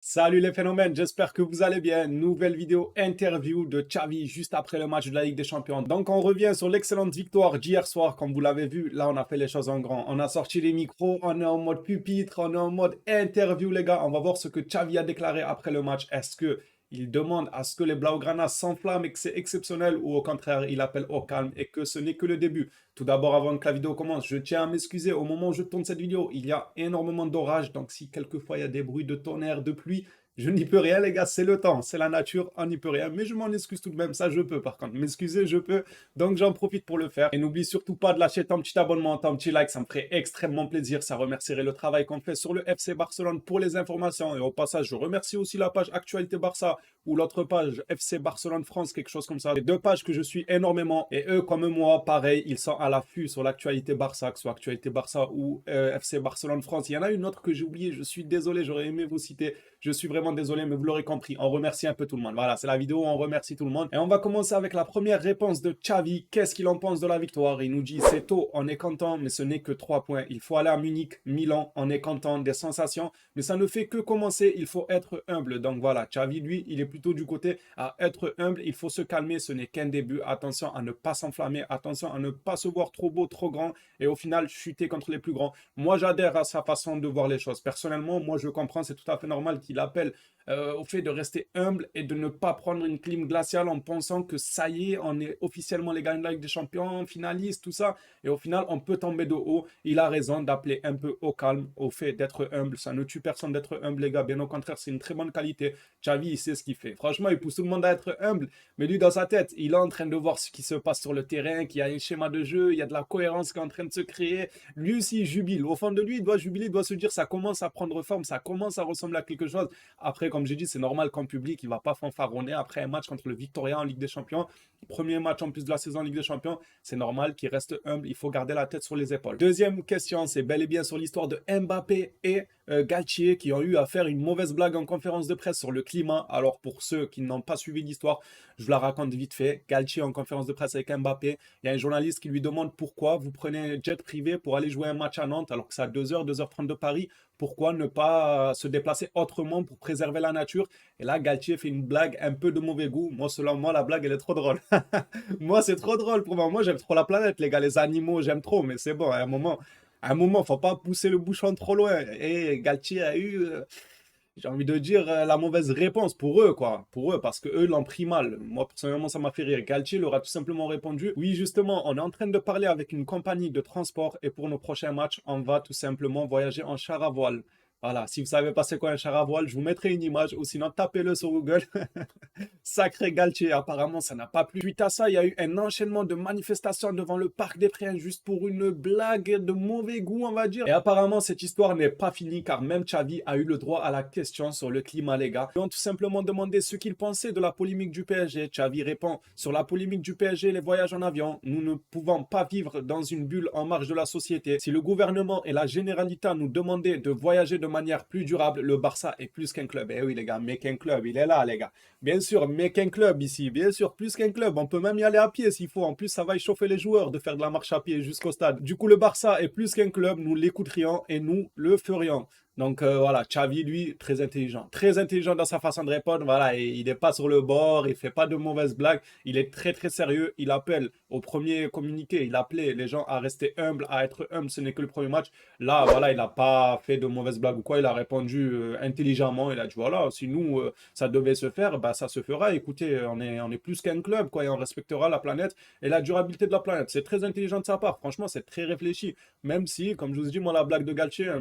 Salut les phénomènes, j'espère que vous allez bien. Nouvelle vidéo interview de Xavi juste après le match de la Ligue des Champions. Donc on revient sur l'excellente victoire d'hier soir, comme vous l'avez vu. Là, on a fait les choses en grand. On a sorti les micros, on est en mode pupitre, on est en mode interview les gars. On va voir ce que Xavi a déclaré après le match. Est-ce que il demande à ce que les Blaugrana s'enflamment et que c'est exceptionnel ou au contraire, il appelle au calme et que ce n'est que le début. Tout d'abord, avant que la vidéo commence, je tiens à m'excuser. Au moment où je tourne cette vidéo, il y a énormément d'orage. Donc si quelquefois il y a des bruits de tonnerre, de pluie, je n'y peux rien, les gars, c'est le temps, c'est la nature, on n'y peut rien. Mais je m'en excuse tout de même, ça je peux par contre. M'excuser, je peux. Donc j'en profite pour le faire. Et n'oublie surtout pas de lâcher ton petit abonnement, ton petit like, ça me ferait extrêmement plaisir. Ça remercierait le travail qu'on fait sur le FC Barcelone pour les informations. Et au passage, je remercie aussi la page Actualité Barça ou l'autre page FC Barcelone France, quelque chose comme ça. Les deux pages que je suis énormément. Et eux, comme moi, pareil, ils sont à l'affût sur l'actualité Barça, que ce soit Actualité Barça ou FC Barcelone France. Il y en a une autre que j'ai oubliée, je suis désolé, j'aurais aimé vous citer. Je suis vraiment désolé, mais vous l'aurez compris. On remercie un peu tout le monde. Voilà, c'est la vidéo où on remercie tout le monde. Et on va commencer avec la première réponse de Xavi. Qu'est-ce qu'il en pense de la victoire? Il nous dit, c'est tôt, on est content, mais ce n'est que 3 points. Il faut aller à Munich, Milan, on est content, des sensations, mais ça ne fait que commencer. Il faut être humble. Donc voilà, Xavi, lui, il est plutôt du côté à être humble. Il faut se calmer, ce n'est qu'un début. Attention à ne pas s'enflammer, attention à ne pas se voir trop beau, trop grand, et au final, chuter contre les plus grands. Moi, j'adhère à sa façon de voir les choses. Personnellement, moi, je comprends, c'est tout à fait normal qu'il appelle au fait de rester humble et de ne pas prendre une clim glaciale en pensant que ça y est, on est officiellement les gagnants de la Ligue des Champions, finalistes, tout ça. Et au final, on peut tomber de haut. Il a raison d'appeler un peu au calme, au fait d'être humble. Ça ne tue personne d'être humble, les gars. Bien au contraire, c'est une très bonne qualité. Xavi, il sait ce qu'il fait. Franchement, il pousse tout le monde à être humble. Mais lui, dans sa tête, il est en train de voir ce qui se passe sur le terrain, qu'il y a un schéma de jeu, il y a de la cohérence qui est en train de se créer. Lui aussi, il jubile. Au fond de lui, il doit jubiler, il doit se dire ça commence à prendre forme, ça commence à ressembler à quelque chose. Après, comme j'ai dit, c'est normal qu'en public, il ne va pas fanfaronner après un match contre le Victoria en Ligue des Champions. Premier match en plus de la saison en Ligue des Champions, c'est normal qu'il reste humble. Il faut garder la tête sur les épaules. Deuxième question, c'est bel et bien sur l'histoire de Mbappé et Galtier qui ont eu à faire une mauvaise blague en conférence de presse sur le climat. Alors pour ceux qui n'ont pas suivi l'histoire, je vous la raconte vite fait. Galtier en conférence de presse avec Mbappé, il y a un journaliste qui lui demande pourquoi vous prenez un jet privé pour aller jouer un match à Nantes alors que c'est à 2h, 2h30 de Paris. Pourquoi ne pas se déplacer autrement pour préserver la nature? Et là, Galtier fait une blague un peu de mauvais goût. Moi, selon moi, la blague, elle est trop drôle. Moi, c'est trop drôle pour moi. Moi, j'aime trop la planète, les gars. Les animaux, j'aime trop. Mais c'est bon, à un moment, faut pas pousser le bouchon trop loin. Et Galtier a eu, j'ai envie de dire, la mauvaise réponse pour eux, quoi. Pour eux, parce que eux l'ont pris mal. Moi, personnellement, ça m'a fait rire. Galtier leur a tout simplement répondu, oui, justement, on est en train de parler avec une compagnie de transport et pour nos prochains matchs, on va tout simplement voyager en char à voile. Voilà, si vous savez pas c'est quoi un char à voile, je vous mettrai une image ou sinon tapez-le sur Google. Sacré Galtier, apparemment ça n'a pas plu. Suite à ça, il y a eu un enchaînement de manifestations devant le Parc des Princes juste pour une blague de mauvais goût, on va dire. Et apparemment cette histoire n'est pas finie car même Xavi a eu le droit à la question sur le climat, les gars. Ils ont tout simplement demandé ce qu'ils pensaient de la polémique du PSG. Xavi répond, sur la polémique du PSG, les voyages en avion, nous ne pouvons pas vivre dans une bulle en marge de la société. Si le gouvernement et la Generalitat nous demandaient de voyager de manière plus durable, le Barça est plus qu'un club. Eh oui les gars, mais qu'un club, il est là les gars. Bien sûr, mais qu'un club ici, bien sûr, plus qu'un club. On peut même y aller à pied s'il faut. En plus, ça va échauffer les joueurs de faire de la marche à pied jusqu'au stade. Du coup, le Barça est plus qu'un club. Nous l'écouterions et nous le ferions. Donc voilà, Xavi, lui, très intelligent. Très intelligent dans sa façon de répondre. Voilà, et il n'est pas sur le bord, il fait pas de mauvaises blagues. Il est très très sérieux. Il appelle au premier communiqué, il appelait les gens à rester humbles, à être humbles. Ce n'est que le premier match. Là, voilà, il n'a pas fait de mauvaises blagues ou quoi. Il a répondu intelligemment. Il a dit voilà, si nous, ça devait se faire, bah, ça se fera. Écoutez, on est plus qu'un club, quoi, et on respectera la planète et la durabilité de la planète. C'est très intelligent de sa part. Franchement, c'est très réfléchi. Même si, comme je vous dis, moi, la blague de Galtier,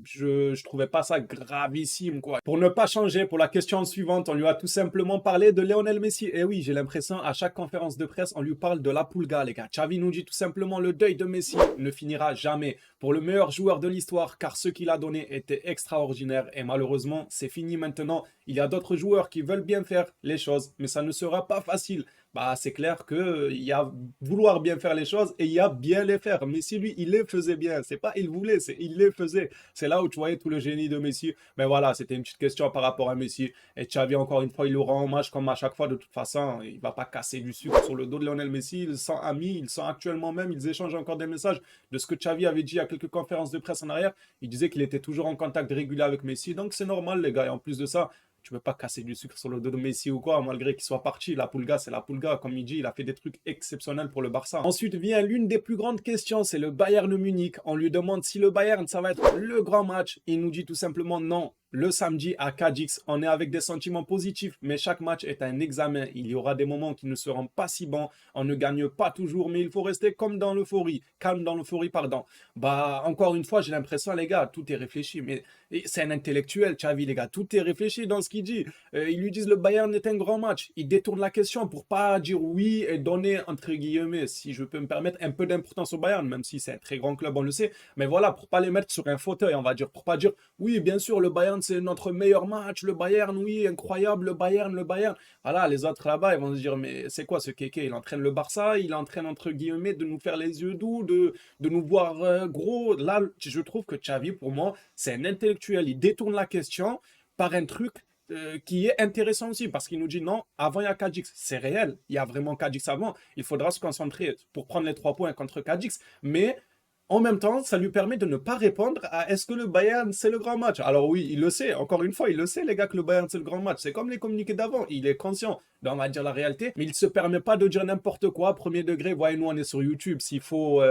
je trouvais pas ça gravissime, quoi. Pour ne pas changer, pour la question suivante, on lui a tout simplement parlé de Lionel Messi. Et oui, j'ai l'impression, à chaque conférence de presse, on lui parle de la Pulga, les gars. Xavi nous dit tout simplement, le deuil de Messi ne finira jamais pour le meilleur joueur de l'histoire, car ce qu'il a donné était extraordinaire. Et malheureusement, c'est fini maintenant. Il y a d'autres joueurs qui veulent bien faire les choses, mais ça ne sera pas facile. bah, c'est clair qu'il y a vouloir bien faire les choses et il y a bien les faire. Messi, lui, il les faisait bien. C'est pas il voulait, c'est il les faisait. C'est là où tu voyais tout le génie de Messi. Mais voilà, c'était une petite question par rapport à Messi. Et Xavi, encore une fois, il le rend hommage comme à chaque fois. De toute façon, il va pas casser du sucre sur le dos de Lionel Messi. Ils sont amis, ils sont actuellement même, ils échangent encore des messages de ce que Xavi avait dit à quelques conférences de presse en arrière. Il disait qu'il était toujours en contact régulier avec Messi. Donc c'est normal, les gars. Et en plus de ça, tu peux pas casser du sucre sur le dos de Messi ou quoi, malgré qu'il soit parti. La Pulga, c'est la Pulga. Comme il dit, il a fait des trucs exceptionnels pour le Barça. Ensuite vient l'une des plus grandes questions, c'est le Bayern Munich. On lui demande si le Bayern, ça va être le grand match. Il nous dit tout simplement non. Le samedi à Cadix, on est avec des sentiments positifs, mais chaque match est un examen. Il y aura des moments qui ne seront pas si bons. On ne gagne pas toujours, mais il faut rester comme dans l'euphorie. Calme dans l'euphorie, pardon. Bah, encore une fois, j'ai l'impression, les gars, tout est réfléchi. Mais c'est un intellectuel, Xavi, les gars. Tout est réfléchi dans ce qu'il dit. Ils lui disent le Bayern est un grand match. Il détourne la question pour pas dire oui et donner, entre guillemets, si je peux me permettre, un peu d'importance au Bayern, même si c'est un très grand club, on le sait. Mais voilà, pour pas les mettre sur un fauteuil, on va dire. Pour pas dire oui, bien sûr, le Bayern, c'est notre meilleur match. Le Bayern, oui, incroyable. Le Bayern, le Bayern. Voilà, les autres là-bas, ils vont se dire, mais c'est quoi ce kéké? Il entraîne le Barça, il entraîne, entre guillemets, de nous faire les yeux doux, de nous voir gros. Là, je trouve que Xavi, pour moi, c'est un intellectuel. Il détourne la question par un truc qui est intéressant aussi, parce qu'il nous dit non, avant il y a Cadix. C'est réel, il y a vraiment Cadix avant. Il faudra se concentrer pour prendre les 3 points contre Cadix, mais en même temps, ça lui permet de ne pas répondre à est-ce que le Bayern c'est le grand match. Alors oui, il le sait, encore une fois, il le sait les gars que le Bayern c'est le grand match. C'est comme les communiqués d'avant, il est conscient, on va dire la réalité, mais il se permet pas de dire n'importe quoi. Premier degré, voyez-nous, on est sur YouTube. S'il faut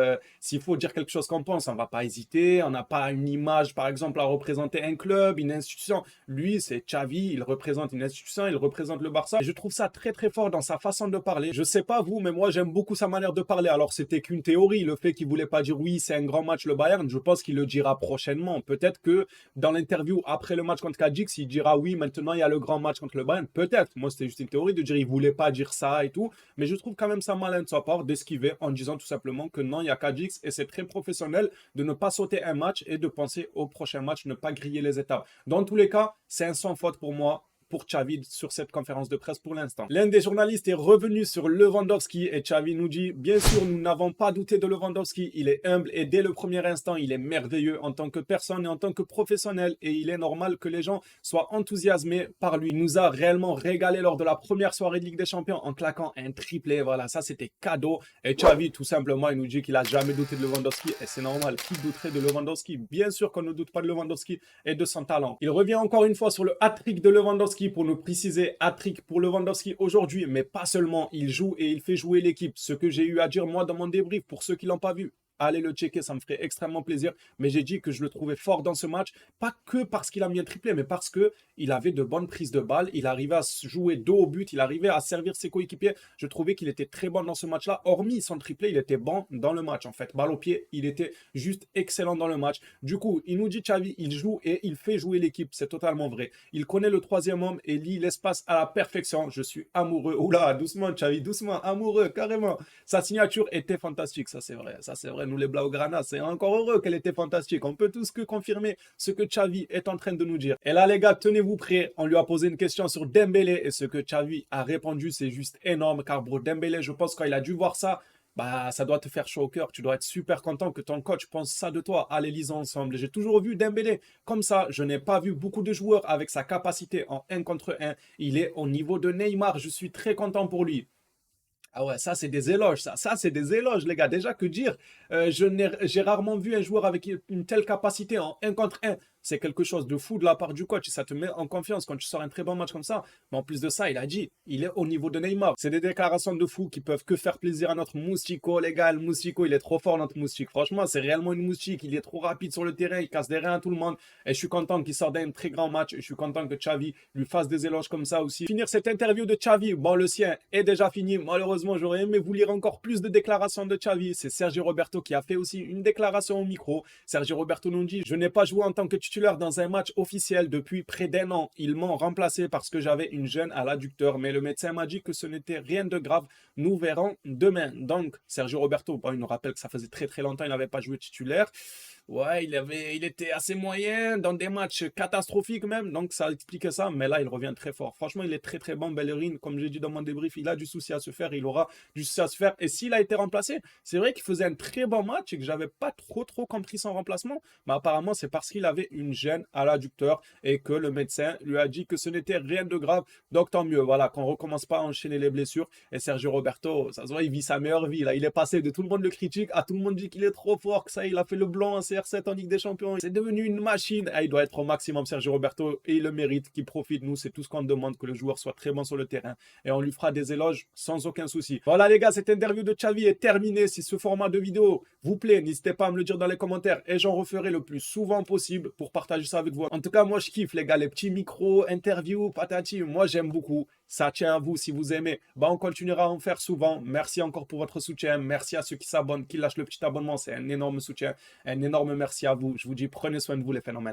dire quelque chose qu'on pense, on va pas hésiter. On n'a pas une image, par exemple, à représenter un club, une institution. Lui, c'est Xavi, il représente une institution, il représente le Barça. Et je trouve ça très très fort dans sa façon de parler. Je sais pas vous, mais moi j'aime beaucoup sa manière de parler. Alors c'était qu'une théorie, le fait qu'il voulait pas dire oui, c'est un grand match le Bayern. Je pense qu'il le dira prochainement. Peut-être que dans l'interview après le match contre Cadix, il dira oui, maintenant il y a le grand match contre le Bayern. Peut-être. Moi c'était juste une théorie de dire il voulait pas dire ça et tout. Mais je trouve quand même ça malin de sa part d'esquiver en disant tout simplement que non, il y a Cadix et c'est très professionnel de ne pas sauter un match et de penser au prochain match, ne pas griller les étapes. Dans tous les cas, c'est un sans faute pour moi, pour Xavi sur cette conférence de presse pour l'instant. L'un des journalistes est revenu sur Lewandowski et Xavi nous dit bien sûr nous n'avons pas douté de Lewandowski, il est humble et dès le premier instant il est merveilleux en tant que personne et en tant que professionnel et il est normal que les gens soient enthousiasmés par lui. Il nous a réellement régalé lors de la première soirée de Ligue des Champions en claquant un triplé, voilà ça c'était cadeau et Xavi tout simplement il nous dit qu'il a jamais douté de Lewandowski et c'est normal, qui douterait de Lewandowski? Bien sûr qu'on ne doute pas de Lewandowski et de son talent. Il revient encore une fois sur le hat-trick de Lewandowski pour nous préciser, hat-trick pour Lewandowski aujourd'hui, mais pas seulement, il joue et il fait jouer l'équipe. Ce que j'ai eu à dire moi dans mon débrief, pour ceux qui l'ont pas vu, allez le checker, ça me ferait extrêmement plaisir. Mais j'ai dit que je le trouvais fort dans ce match, pas que parce qu'il a mis un triplé, mais parce qu'il avait de bonnes prises de balles, il arrivait à jouer dos au but, il arrivait à servir ses coéquipiers. Je trouvais qu'il était très bon dans ce match-là. Hormis son triplé, il était bon dans le match en fait. Balle au pied, il était juste excellent dans le match. Du coup, il nous dit Xavi, il joue et il fait jouer l'équipe, c'est totalement vrai. Il connaît le troisième homme et lit l'espace à la perfection. Je suis amoureux. Oula, doucement Xavi, doucement, amoureux, carrément. Sa signature était fantastique, ça c'est vrai, ça c'est vrai. Nous les Blaugrana, c'est encore heureux qu'elle était fantastique. On peut tous que confirmer ce que Xavi est en train de nous dire. Et là les gars, tenez-vous prêts. On lui a posé une question sur Dembélé et ce que Xavi a répondu, c'est juste énorme car bro, Dembélé, je pense quand il a dû voir ça, bah ça doit te faire chaud au cœur. Tu dois être super content que ton coach pense ça de toi. Allez, lisons ensemble. J'ai toujours vu Dembélé comme ça. Je n'ai pas vu beaucoup de joueurs avec sa capacité en 1 contre 1. Il est au niveau de Neymar. Je suis très content pour lui. Ah ouais, ça c'est des éloges, ça c'est des éloges les gars. Déjà que dire, j'ai rarement vu un joueur avec une telle capacité en 1 contre 1. C'est quelque chose de fou de la part du coach. Ça te met en confiance quand tu sors un très bon match comme ça. Mais en plus de ça, il a dit, il est au niveau de Neymar. C'est des déclarations de fou qui peuvent que faire plaisir à notre Moustico, les gars. Le Moustico, il est trop fort notre Moustique. Franchement, c'est réellement une Moustique. Il est trop rapide sur le terrain, il casse des reins à tout le monde. Et je suis content qu'il sorte d'un très grand match. Et je suis content que Xavi lui fasse des éloges comme ça aussi. Finir cette interview de Xavi, bon le sien est déjà fini. Malheureusement, j'aurais aimé vous lire encore plus de déclarations de Xavi. C'est Sergio Roberto qui a fait aussi une déclaration au micro. Sergio Roberto nous dit, je n'ai pas joué en tant que titulaire dans un match officiel depuis près d'1 an. Ils m'ont remplacé parce que j'avais une gêne à l'adducteur, mais le médecin m'a dit que ce n'était rien de grave. Nous verrons demain. Donc, Sergio Roberto, bon, il nous rappelle que ça faisait très très longtemps qu'il n'avait pas joué titulaire. Ouais, il était assez moyen dans des matchs catastrophiques même, donc ça explique ça. Mais là, il revient très fort. Franchement, il est très très bon, Bellerin. Comme j'ai dit dans mon débrief, il a du souci à se faire, il aura du souci à se faire. Et s'il a été remplacé, c'est vrai qu'il faisait un très bon match et que j'avais pas trop compris son remplacement. Mais apparemment, c'est parce qu'il avait une gêne à l'adducteur et que le médecin lui a dit que ce n'était rien de grave. Donc tant mieux, voilà, qu'on recommence pas à enchaîner les blessures. Et Sergio Roberto, ça se voit, il vit sa meilleure vie là. Il est passé de tout le monde le critique à tout le monde dit qu'il est trop fort, que ça, il a fait le blanc en CR7 en Ligue des Champions. C'est devenu une machine. Ah, il doit être au maximum, Sergio Roberto, et il le mérite, qu'il profite. Nous, c'est tout ce qu'on demande, que le joueur soit très bon sur le terrain. Et on lui fera des éloges sans aucun souci. Voilà les gars, cette interview de Xavi est terminée. Si ce format de vidéo vous plaît, n'hésitez pas à me le dire dans les commentaires et j'en referai le plus souvent possible pour partager ça avec vous. En tout cas, moi je kiffe les gars, les petits micros, interviews, patati. Moi j'aime beaucoup. Ça tient à vous si vous aimez. Bah, on continuera à en faire souvent. Merci encore pour votre soutien. Merci à ceux qui s'abonnent, qui lâchent le petit abonnement. C'est un énorme soutien. Un énorme merci à vous. Je vous dis, prenez soin de vous les phénomènes.